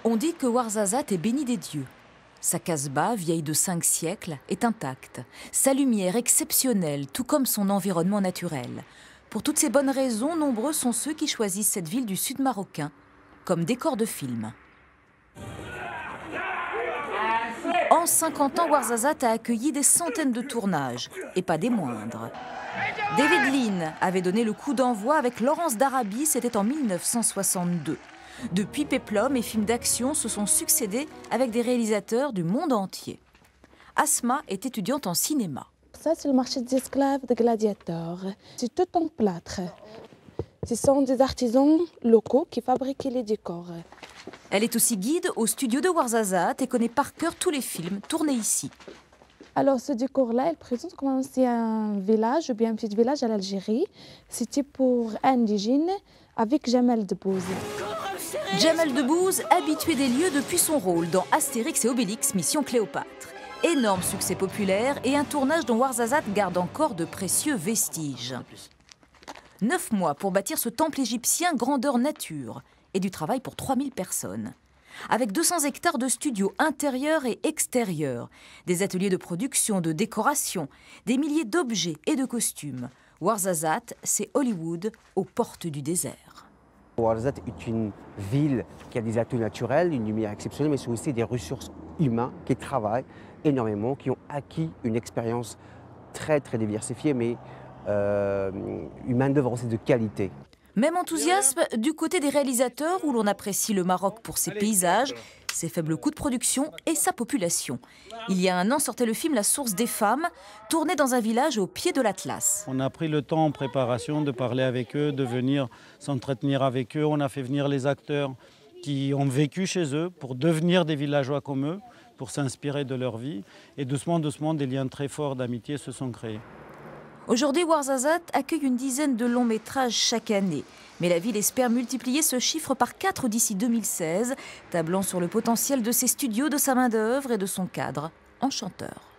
On dit que Ouarzazate est béni des dieux. Sa casbah, vieille de 5 siècles, est intacte. Sa lumière exceptionnelle, tout comme son environnement naturel. Pour toutes ces bonnes raisons, nombreux sont ceux qui choisissent cette ville du sud marocain comme décor de film. En 50 ans, Ouarzazate a accueilli des centaines de tournages, et pas des moindres. David Lean avait donné le coup d'envoi avec Laurence d'Arabie, c'était en 1962. Depuis, péplum et films d'action se sont succédés avec des réalisateurs du monde entier. Asma est étudiante en cinéma. Ça, c'est le marché des esclaves de gladiateurs. C'est tout en plâtre. Ce sont des artisans locaux qui fabriquaient les décors. Elle est aussi guide au studio de Ouarzazate et connaît par cœur tous les films tournés ici. Alors, ce décor-là, il présente comme si un village ou bien un petit village à l'Algérie. C'était pour indigènes avec Jamel Debbouze. Jamel Debbouze, habitué des lieux depuis son rôle dans Astérix et Obélix, Mission Cléopâtre. Énorme succès populaire et un tournage dont Ouarzazate garde encore de précieux vestiges. 9 mois pour bâtir ce temple égyptien grandeur nature et du travail pour 3000 personnes. Avec 200 hectares de studios intérieurs et extérieurs, des ateliers de production, de décoration, des milliers d'objets et de costumes. Ouarzazate, c'est Hollywood aux portes du désert. Ouarzazate est une ville qui a des atouts naturels, une lumière exceptionnelle, mais c'est aussi des ressources humaines qui travaillent énormément, qui ont acquis une expérience très diversifiée, mais une main-d'œuvre aussi de qualité. Même enthousiasme du côté des réalisateurs où l'on apprécie le Maroc pour ses paysages, ses faibles coûts de production et sa population. Il y a un an sortait le film La Source des femmes, tourné dans un village au pied de l'Atlas. On a pris le temps en préparation de parler avec eux, de venir s'entretenir avec eux. On a fait venir les acteurs qui ont vécu chez eux pour devenir des villageois comme eux, pour s'inspirer de leur vie. Et doucement, des liens très forts d'amitié se sont créés. Aujourd'hui, Ouarzazate accueille une dizaine de longs métrages chaque année. Mais la ville espère multiplier ce chiffre par 4 d'ici 2016, tablant sur le potentiel de ses studios, de sa main-d'œuvre et de son cadre enchanteur.